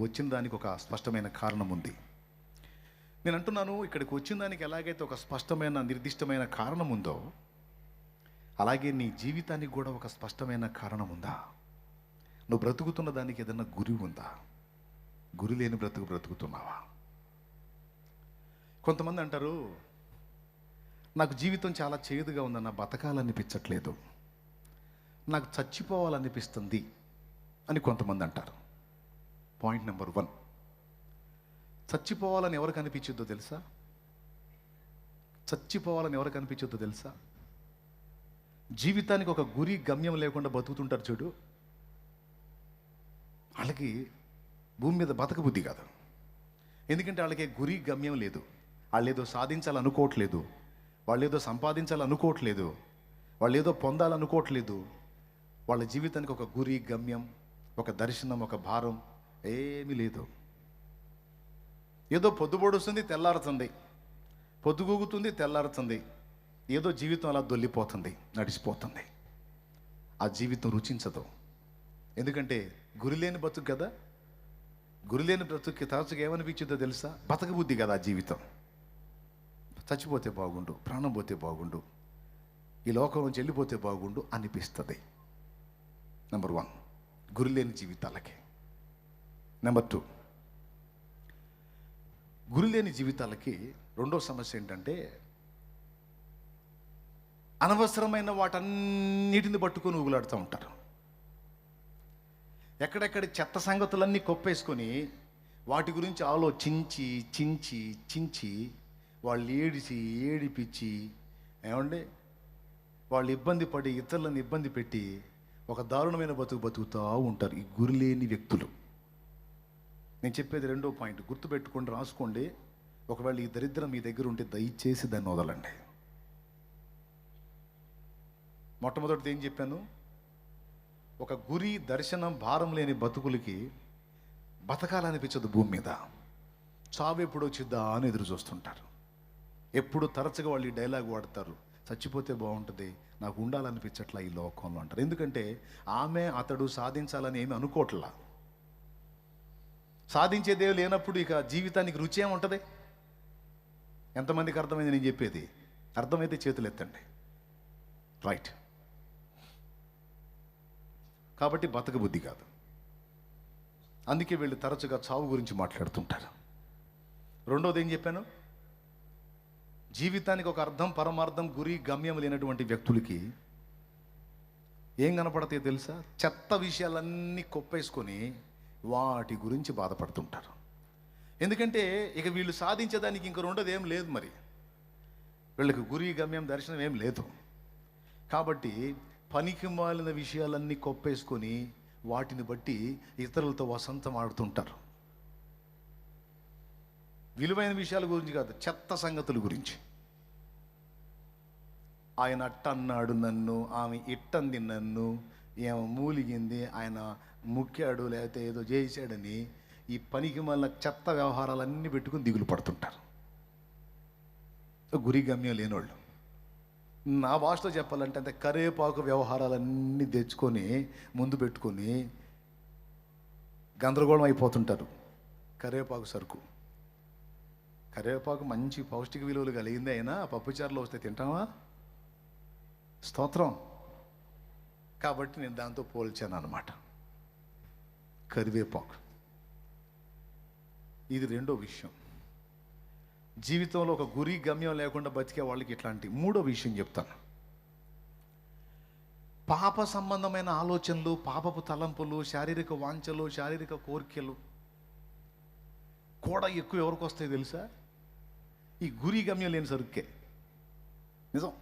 వచ్చిన దానికి ఒక స్పష్టమైన కారణం ఉంది. నేను అంటున్నాను, ఇక్కడికి వచ్చిన దానికి ఎలాగైతే ఒక స్పష్టమైన నిర్దిష్టమైన కారణం ఉందో, అలాగే నీ జీవితానికి కూడా ఒక స్పష్టమైన కారణం ఉందా? నువ్వు బ్రతుకుతున్న దానికి ఏదైనా గురి ఉందా? గురి లేని బ్రతుకుతున్నావా? కొంతమంది అంటారు, నాకు జీవితం చాలా చేదుగా ఉందన్న, బతకాలనిపించట్లేదు, నాకు చచ్చిపోవాలనిపిస్తుంది అని కొంతమంది అంటారు. పాయింట్ నెంబర్ 1, చచ్చిపోవాలని ఎవరికి అనిపించొద్దో తెలుసా? చచ్చిపోవాలని ఎవరికి అనిపించొద్దో తెలుసా? జీవితానికి ఒక గురి గమ్యం లేకుండా బతుకుతుంటారు చూడు, వాళ్ళకి భూమి మీద బతక బుద్ధి కాదు. ఎందుకంటే వాళ్ళకి గురి గమ్యం లేదు. వాళ్ళు ఏదో సాధించాలనుకోవట్లేదు, వాళ్ళు ఏదో సంపాదించాలనుకోవట్లేదు, వాళ్ళు ఏదో పొందాలనుకోవట్లేదు. వాళ్ళ జీవితానికి ఒక గురి గమ్యం, ఒక దర్శనం, ఒక భారం ఏమీ లేదు. ఏదో పొద్దుబొడుస్తుంది, తెల్లారుతుంది, పొద్దుగూగుతుంది, తెల్లారుతుంది, ఏదో జీవితం అలా దొల్లిపోతుంది, నడిచిపోతుంది. ఆ జీవితం రుచించదు. ఎందుకంటే గురి లేని బతుకు కదా. గురి లేని బ్రతుక్కి తరచుగా ఏమనిపించిందో తెలుసా? బతక బుద్ధి కదా ఆ జీవితం. చచ్చిపోతే బాగుండు, ప్రాణం పోతే బాగుండు, ఈ లోకం నుంచి వెళ్ళిపోతే బాగుండు అనిపిస్తుంది. నెంబర్ 1, గురి లేని జీవితాలకి. నెంబర్ 2, గురి లేని జీవితాలకి రెండో సమస్య ఏంటంటే, అనవసరమైన వాటన్నిటిని పట్టుకొని ఊగులాడుతూ ఉంటారు. ఎక్కడెక్కడి చెత్త సంగతులన్నీ కొప్పేసుకొని వాటి గురించి ఆలోచించి చించి చించి వాళ్ళు ఏడిపించి ఏమండి వాళ్ళు ఇబ్బంది పడి ఇతరులను ఇబ్బంది పెట్టి ఒక దారుణమైన బతుకుతూ ఉంటారు ఈ గురిలేని వ్యక్తులు. నేను చెప్పేది రెండో పాయింట్, గుర్తుపెట్టుకోండి, రాసుకోండి. ఒకవేళ ఈ దరిద్రం మీ దగ్గర ఉంటే దయచేసి దాన్ని వదలండి. మొట్టమొదటిది ఏం చెప్పాను? ఒక గురి, దర్శనం, భారం లేని బతుకులకి బతకాలనిపించదు భూమి మీద. చావు ఎప్పుడు వచ్చిద్దా అని ఎదురు చూస్తుంటారు. ఎప్పుడు తరచుగా వాళ్ళు ఈ డైలాగ్ వాడతారు, చచ్చిపోతే బాగుంటుంది, నాకు ఉండాలనిపించట్లా ఈ లోకంలో అంటారు. ఎందుకంటే ఆమె అతడు సాధించాలని ఏమి అనుకోవట్లా. సాధించేదే లేనప్పుడు ఇక జీవితానికి రుచి ఏముంటుంది? ఎంతమందికి అర్థమైంది నేను చెప్పేది? అర్థమైతే చేతులు ఎత్తండి. రైట్. కాబట్టి బతక బుద్ధి కాదు. అందుకే వీళ్ళు తరచుగా చావు గురించి మాట్లాడుతుంటారు. రెండోది ఏం చెప్పాను? జీవితానికి ఒక అర్థం, పరమార్థం, గురి, గమ్యం లేనటువంటి వ్యక్తులకి ఏం కనపడతాయో తెలుసా? చెత్త విషయాలన్నీ కొప్పేసుకొని వాటి గురించి బాధపడుతుంటారు. ఎందుకంటే ఇక వీళ్ళు సాధించేదానికి ఇంక రెండోది ఏం లేదు. మరి వీళ్ళకి గురి, గమ్యం, దర్శనం ఏం లేదు. కాబట్టి పనికి మాలిన విషయాలన్నీ కొప్పేసుకొని వాటిని బట్టి ఇతరులతో వసంతం ఆడుతుంటారు. విలువైన విషయాల గురించి కాదు, చెత్త సంగతుల గురించి. ఆయన అట్టన్నాడు నన్ను, ఆమె ఇట్టంది నన్ను, ఏమో మూలిగింది, ఆయన ముక్కాడు, లేకపోతే ఏదో చేశాడని ఈ పనికి మాలిన చెత్త వ్యవహారాలన్నీ పెట్టుకుని దిగులు పడుతుంటారు గురి గమ్యం లేనోళ్ళు. నా భాషలో చెప్పాలంటే అంతే, కరేపాకు వ్యవహారాలన్నీ తెచ్చుకొని ముందు పెట్టుకొని గందరగోళం అయిపోతుంటారు. కరేపాకు సరుకు, కరేపాకు మంచి పౌష్టిక విలువలు కలిగింది, అయినా పప్పుచారులో వస్తే తింటావా? స్తోత్రం. కాబట్టి నేను దాంతో పోల్చాను అన్నమాట, కరివేపాకు. ఇది రెండో విషయం. జీవితంలో ఒక గురి, గమ్యం లేకుండా బతికే వాళ్ళకి ఇట్లాంటి. మూడో విషయం చెప్తాను. పాప సంబంధమైన ఆలోచనలు, పాపపు తలంపులు, శారీరక వాంఛలు, శారీరక కోరికలు కూడా ఎక్కువ ఎవరికి వస్తాయి తెలుసా? ఈ గురి, గమ్యం లేని సరుక్కే. నిజం.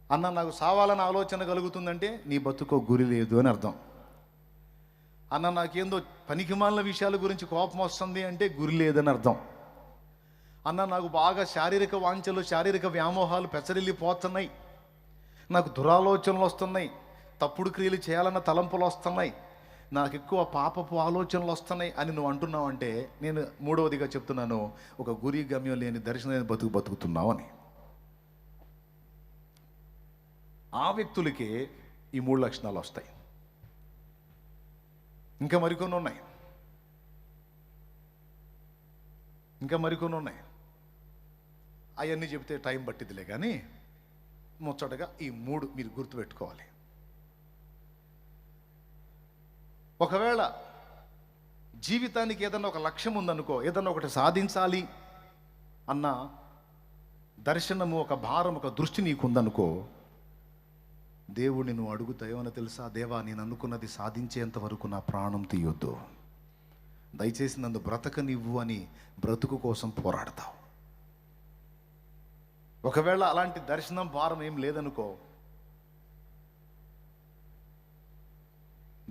అన్న నాకు సావాలని ఆలోచన కలుగుతుందంటే నీ బతుకో గురి లేదు అని అర్థం. అన్న నాకేందో పనికిమాలిన విషయాల గురించి కోపం వస్తుంది అంటే గురి లేదని అర్థం. అన్న నాకు బాగా శారీరక వాంఛలు, శారీరక వ్యామోహాలు పెచ్చరిల్లిపోతున్నాయి, నాకు దురాలోచనలు వస్తున్నాయి, తప్పుడు క్రియలు చేయాలన్న తలంపులు వస్తున్నాయి, నాకు ఎక్కువ పాపపు ఆలోచనలు వస్తున్నాయి అని నువ్వు అంటున్నావు అంటే నేను మూడవదిగా చెప్తున్నాను, ఒక గురి, గమ్యం లేని దర్శనం లేని బతుకుతున్నావు అని. ఆ వ్యక్తులకే ఈ మూడు లక్షణాలు వస్తాయి. ఇంకా మరికొన్ని ఉన్నాయి, అవన్నీ చెబితే టైం పట్టిద్దిలే. కానీ ముచ్చటగా ఈ 3 మీరు గుర్తుపెట్టుకోవాలి. ఒకవేళ జీవితానికి ఏదన్నా ఒక లక్ష్యం ఉందనుకో, ఏదన్నా ఒకటి సాధించాలి అన్న దర్శనము, ఒక భారం, ఒక దృష్టి నీకుందనుకో, దేవుడిని నువ్వు అడుగుతాయోనో తెలుసా? దేవా, నేను అనుకున్నది సాధించేంత వరకు నా ప్రాణం తీయొద్దు, దయచేసి నన్ను బ్రతకనివ్వు అని బ్రతుకు కోసం పోరాడతావు. ఒకవేళ అలాంటి దర్శనం, భారం ఏం లేదనుకో,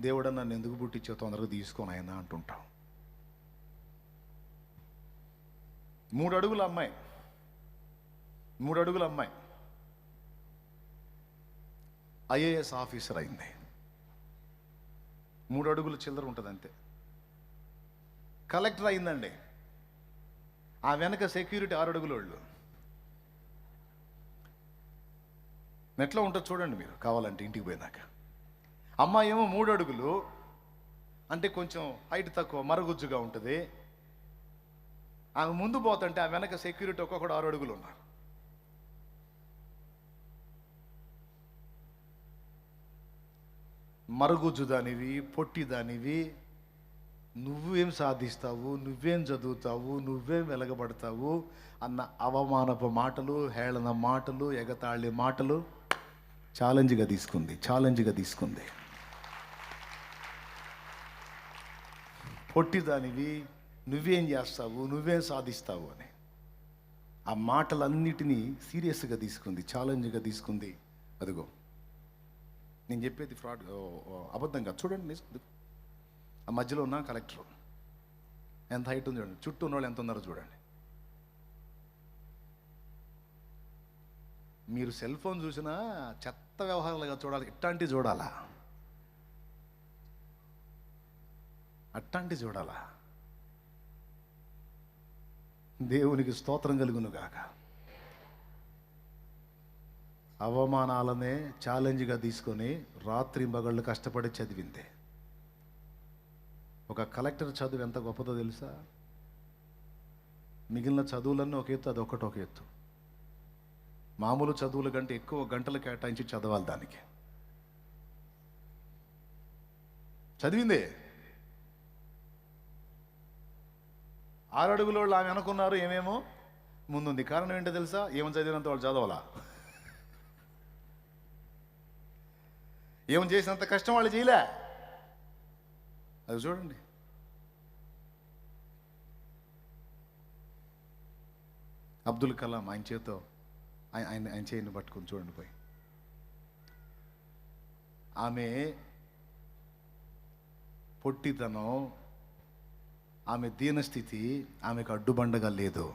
దేవుడు నన్ను ఎందుకు పుట్టించో తొందరగా తీసుకొని ఆయన అంటుంటావు. 3 అడుగుల అమ్మాయి, 3 అడుగుల అమ్మాయి ఐఏఎస్ ఆఫీసర్ అయింది. 3 అడుగుల చిల్లర ఉంటుంది అంతే. కలెక్టర్ అయిందండి. ఆ వెనక సెక్యూరిటీ 6 అడుగుల వాళ్ళు. ఎట్లా ఉంటుంది చూడండి మీరు, కావాలంటే ఇంటికి పోయినాక. అమ్మాయి ఏమో 3 అడుగులు అంటే కొంచెం హైట్ తక్కువ, మరగుజ్జుగా ఉంటుంది. ఆమె ముందు పోతుంటే ఆ వెనక సెక్యూరిటీ ఒక్కొక్కడు 6 అడుగులు ఉన్నారు. మరుగుజ్జు దానివి, పొట్టి దానివి, నువ్వేం సాధిస్తావు, నువ్వేం చదువుతావు, నువ్వేం వెలగబడతావు అన్న అవమానపు మాటలు, హేళన మాటలు, ఎగతాళి మాటలు ఛాలెంజ్గా తీసుకుంది. పొట్టి దానివి, నువ్వేం చేస్తావు, నువ్వేం సాధిస్తావు అని ఆ మాటలన్నిటినీ సీరియస్గా తీసుకుంది, ఛాలెంజ్గా తీసుకుంది. అదిగో నేను చెప్పేది ఫ్రాడ్, అబద్ధంగా చూడండి. ఆ మధ్యలో ఉన్న కలెక్టర్ ఎంత హైట్ ఉంది చూడండి, చుట్టూ ఉన్న వాళ్ళు ఎంత ఉన్నారో చూడండి. మీరు సెల్ ఫోన్ చూసినా చెత్త వ్యవహారాలుగా చూడాలి, ఇట్లాంటివి చూడాలా, అట్లాంటివి చూడాలా. దేవునికి స్తోత్రం కలుగును గాక. అవమానాలనే ఛాలెంజ్గా తీసుకొని రాత్రి మగళ్ళు కష్టపడి చదివింది. ఒక కలెక్టర్ చదువు ఎంత గొప్పదో తెలుసా? మిగిలిన చదువులన్నీ ఒక ఎత్తు, అది ఒకటి ఒక ఎత్తు. మామూలు చదువుల కంటే ఎక్కువ గంటలు కేటాయించి చదవాలి. దానికి చదివిందే. 6 అడుగుల వాళ్ళు ఆమె అనుకున్నారు ఏమేమో ముందుంది. కారణం ఏంటో తెలుసా? ఏమని చదివినంత వాళ్ళు చదవాలా, ఏమని చేసినంత కష్టం వాళ్ళు చేయలే. అది చూడండి. అబ్దుల్ కలాం ఆయన చేతో ఆయన చేయని పట్టుకొని చూడండి పోయి. ఆమె పొట్టితనం, ఆమె దీనస్థితి ఆమెకు అడ్డుబండగా లేదు.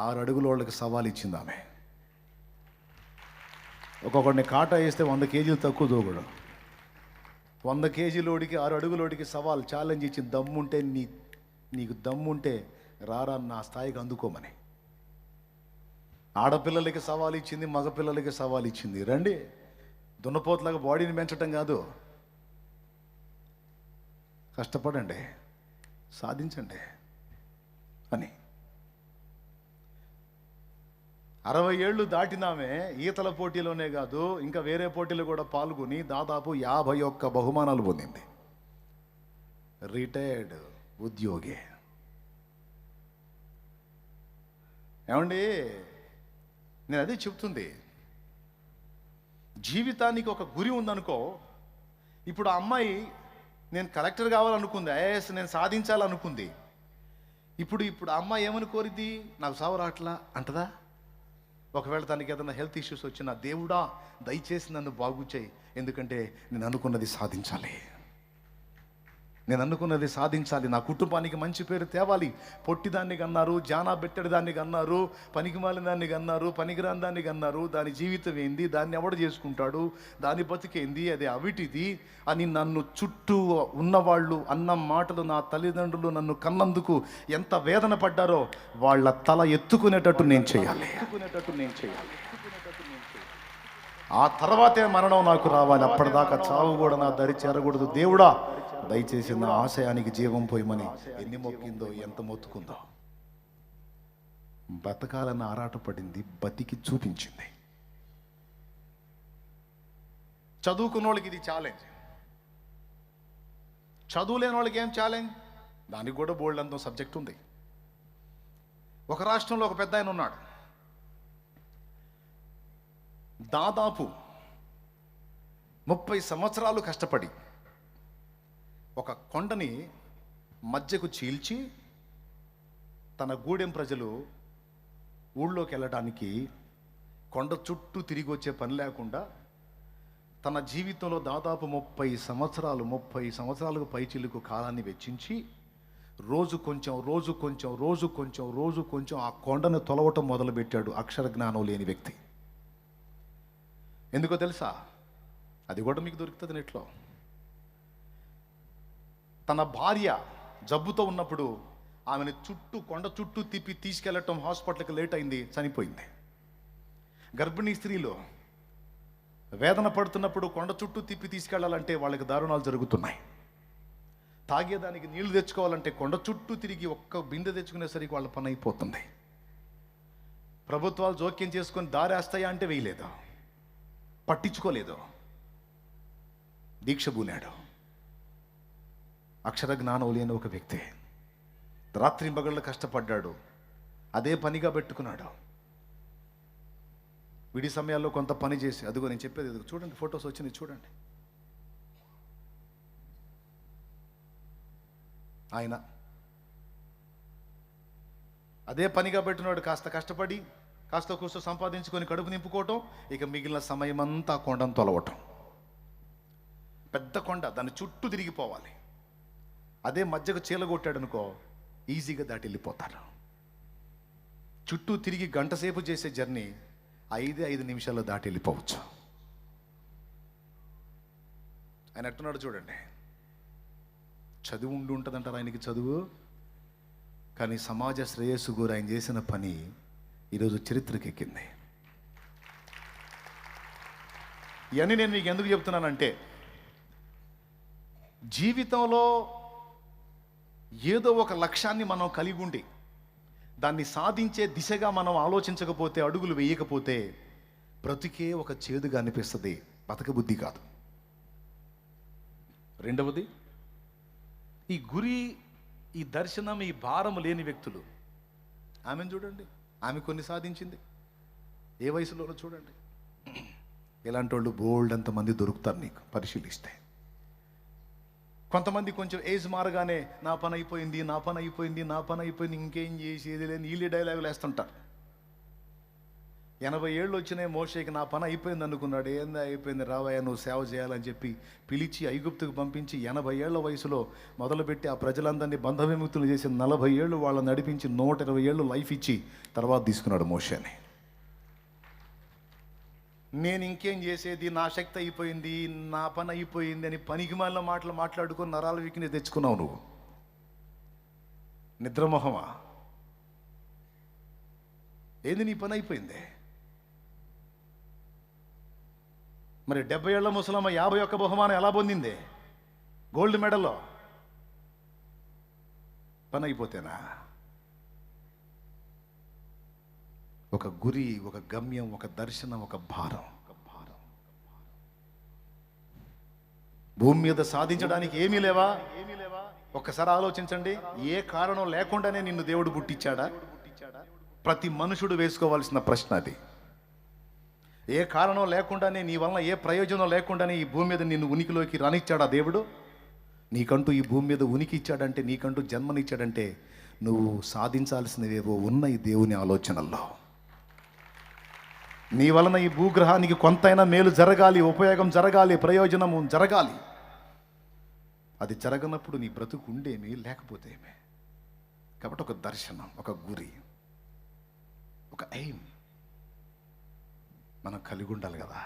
6 అడుగుల వాళ్ళకి సవాల్ ఇచ్చింది ఆమె. ఒక్కొక్కడిని కాటా వేస్తే 100 కేజీలు తక్కువ దూకడు. 100 కేజీలోడికి 6 అడుగులోడికి సవాల్, ఛాలెంజ్ ఇచ్చింది. దమ్ముంటే నీకు దమ్ముంటే రారా నా స్థాయికి అందుకోమని. ఆడపిల్లలకి సవాల్ ఇచ్చింది, మగపిల్లలకి సవాల్ ఇచ్చింది. రండి, దున్నపోతులాగా బాడీని పెంచటం కాదు, కష్టపడండి, సాధించండి అని. 60 ఏళ్ళు దాటినామే ఈతల పోటీలోనే కాదు, ఇంకా వేరే పోటీలు కూడా పాల్గొని దాదాపు 51 బహుమానాలు పొందింది. రిటైర్డ్ ఉద్యోగి. ఏమండి, నేను అదే చెప్తుంది. జీవితానికి ఒక గురి ఉందనుకో. ఇప్పుడు ఆ అమ్మాయి నేను కలెక్టర్ కావాలనుకుంది, ఐఏఎస్ నేను సాధించాలనుకుంది. ఇప్పుడు ఆ అమ్మాయి ఏమని కోరిద్ది? నాకు సావు రాట్లా అంటదా? ఒకవేళ తనకి ఏదైనా హెల్త్ ఇష్యూస్ వచ్చినా, దేవుడా దయచేసి నన్ను బాగు చేయి, ఎందుకంటే నేను అనుకున్నది సాధించాలి, నా కుటుంబానికి మంచి పేరు తేవాలి. పొట్టిదాన్ని కన్నారు, జానా బెట్టడి దాన్ని కన్నారు, పనికిమాలిన దాన్ని కన్నారు, పనికిరాని దాన్ని కన్నారు. దాని జీవితం ఏంది, దాన్ని ఎవడు చేసుకుంటాడు, దాని బతికేంది, అది అవిటిది అని నన్ను చుట్టూ ఉన్నవాళ్ళు అన్న మాటలు, నా తల్లిదండ్రులు నన్ను కన్నందుకు ఎంత వేదన పడ్డారో వాళ్ళ తల ఎత్తుకునేటట్టు నేను చేయాలి. ఆ తర్వాతే మరణం నాకు రావాలి, అప్పటిదాకా చావు కూడా నా దరి చేరకూడదు. దేవుడా దయచేసి నా ఆశయానికి జీవం పోయమని ఎన్ని మొక్కిందో, ఎంత మొత్తుకుందో. బతకాలని ఆరాటపడింది, బతికి చూపించింది. చదువుకున్న వాళ్ళకి ఇది ఛాలెంజ్. చదువు లేని వాళ్ళకి ఏం ఛాలెంజ్? దానికి కూడా బోల్డ్ అంత సబ్జెక్ట్ ఉంది. ఒక రాష్ట్రంలో ఒక పెద్ద ఆయన ఉన్నాడు. దాదాపు 30 సంవత్సరాలు కష్టపడి ఒక కొండని మధ్యకు చీల్చి తన గూడెం ప్రజలు ఊళ్ళోకి వెళ్ళడానికి కొండ చుట్టూ తిరిగి వచ్చే పని లేకుండా తన జీవితంలో దాదాపు 30 సంవత్సరాలకు పైచిలుకు కాలాన్ని వెచ్చించి రోజు కొంచెం ఆ కొండను తొలవటం మొదలుపెట్టాడు. అక్షర జ్ఞానం లేని వ్యక్తి. ఎందుకో తెలుసా? అది కూడా మీకు దొరుకుతుంది నెట్లో. తన భార్య జబ్బుతో ఉన్నప్పుడు ఆమెను కొండ చుట్టూ తిప్పి తీసుకెళ్లటం, హాస్పిటల్కి లేట్ అయింది, చనిపోయింది. గర్భిణీ స్త్రీలు వేదన పడుతున్నప్పుడు కొండ చుట్టూ తిప్పి తీసుకెళ్లాలంటే వాళ్ళకి దారుణాలు జరుగుతున్నాయి. తాగేదానికి నీళ్లు తెచ్చుకోవాలంటే కొండ చుట్టూ తిరిగి ఒక్క బిందె తెచ్చుకునేసరికి వాళ్ళ పని అయిపోతుంది. ప్రభుత్వాలు జోక్యం చేసుకొని దారేస్తాయా అంటే వేయలేదు, పట్టించుకోలేదు, దీక్ష పూనాడు. అక్షర జ్ఞానం లేని ఒక వ్యక్తి రాత్రి పగళ్ళు కష్టపడ్డాడు, అదే పనిగా పెట్టుకున్నాడు. విడి సమయాల్లో కొంత పని చేసి, అదిగో నేను చెప్పేది, ఎదుగు చూడండి, ఫొటోస్ వచ్చినాయి చూడండి. ఆయన అదే పనిగా పెట్టినాడు. కాస్త కష్టపడి కాస్త కూస్త సంపాదించుకొని కడుపు నింపుకోవటం, ఇక మిగిలిన సమయం అంతా కొండను తొలవటం. పెద్ద కొండ, దాన్ని చుట్టూ తిరిగిపోవాలి. అదే మధ్యకు చీలగొట్టాడు అనుకో, ఈజీగా దాటి వెళ్ళిపోతారు. చుట్టూ తిరిగి గంట సేపు చేసే జర్నీ 5 నిమిషాల్లో దాటి వెళ్ళిపోవచ్చు. ఆయన ఎట్టున్నాడు చూడండి. చదువు ఉంటుందంటారు ఆయనకి చదువు, కానీ సమాజ శ్రేయస్సు గురు ఆయన చేసిన పని ఈరోజు చరిత్రకి ఎక్కింది. ఇవన్నీ నేను మీకు ఎందుకు చెప్తున్నానంటే, జీవితంలో ఏదో ఒక లక్ష్యాన్ని మనం కలిగి ఉండి దాన్ని సాధించే దిశగా మనం ఆలోచించకపోతే, అడుగులు వేయకపోతే బ్రతికే ఒక చేదుగా అనిపిస్తుంది, బతకబుద్ధి కాదు. రెండవది, ఈ గురి, ఈ దర్శనం, ఈ భారం లేని వ్యక్తులు. ఆమెను చూడండి, ఆమె కొన్ని సాధించింది ఏ వయసులోనో చూడండి. ఇలాంటి వాళ్ళు బోల్డ్ అంతమంది దొరుకుతారు నీకు పరిశీలిస్తే. కొంతమంది కొంచెం ఏజ్ మారగానే నా పని అయిపోయింది, ఇంకేం చేసేది లేని వీళ్ళే డైలాగులు వేస్తుంటారు. 80 ఏళ్ళు వచ్చినాయి మోషేకి, నా పని అయిపోయింది అనుకున్నాడు. ఏందా అయిపోయింది, రావయ్య నువ్వు సేవ చేయాలని చెప్పి పిలిచి ఐగుప్తుకు పంపించి 80 ఏళ్ల వయసులో మొదలుపెట్టి ఆ ప్రజలందరినీ బంధవిముక్తులు చేసి 40 ఏళ్ళు వాళ్ళని నడిపించి 120 ఏళ్ళు లైఫ్ ఇచ్చి తర్వాత తీసుకున్నాడు మోషేని. నేను ఇంకేం చేసేది, నా శక్తి అయిపోయింది, నా పని అయిపోయింది అని పనికిమాలిన మాటలు మాట్లాడుకొని నరాల వీక్ని తెచ్చుకున్నావు నువ్వు. నిద్రమోహమా? ఏంది నీ పని అయిపోయింది? మరి 70 ఏళ్ల ముసలమ్మ 51 బహుమానం ఎలా పొందింది? గోల్డ్ మెడల్లో. పని అయిపోతేనా? ఒక గురి, ఒక గమ్యం, ఒక దర్శనం, ఒక భారం. భూమి మీద సాధించడానికి ఏమీ లేవా? ఒక్కసారి ఆలోచించండి. ఏ కారణం లేకుండానే నిన్ను దేవుడు పుట్టించాడా? ప్రతి మనుషుడు వేసుకోవాల్సిన ప్రశ్న అది. ఏ కారణం లేకుండానే, నీ వలన ఏ ప్రయోజనం లేకుండానే ఈ భూమి మీద నిన్ను ఉనికిలోకి రానిచ్చాడా దేవుడు? నీకంటూ ఈ భూమి మీద ఉనికి ఇచ్చాడంటే, నీకంటూ జన్మనిచ్చాడంటే నువ్వు సాధించాల్సినవేవో ఉన్నాయి దేవుని ఆలోచనల్లో. నీ వలన ఈ భూగ్రహానికి కొంతైనా మేలు జరగాలి, ఉపయోగం జరగాలి, ప్రయోజనము జరగాలి. అది జరగనప్పుడు నీ బ్రతుకు ఉండేమి, లేకపోతే ఏమే. కాబట్టి ఒక దర్శనం, ఒక గురి, ఒక ఎయిమ్ మనం కలిగి ఉండాలి కదా.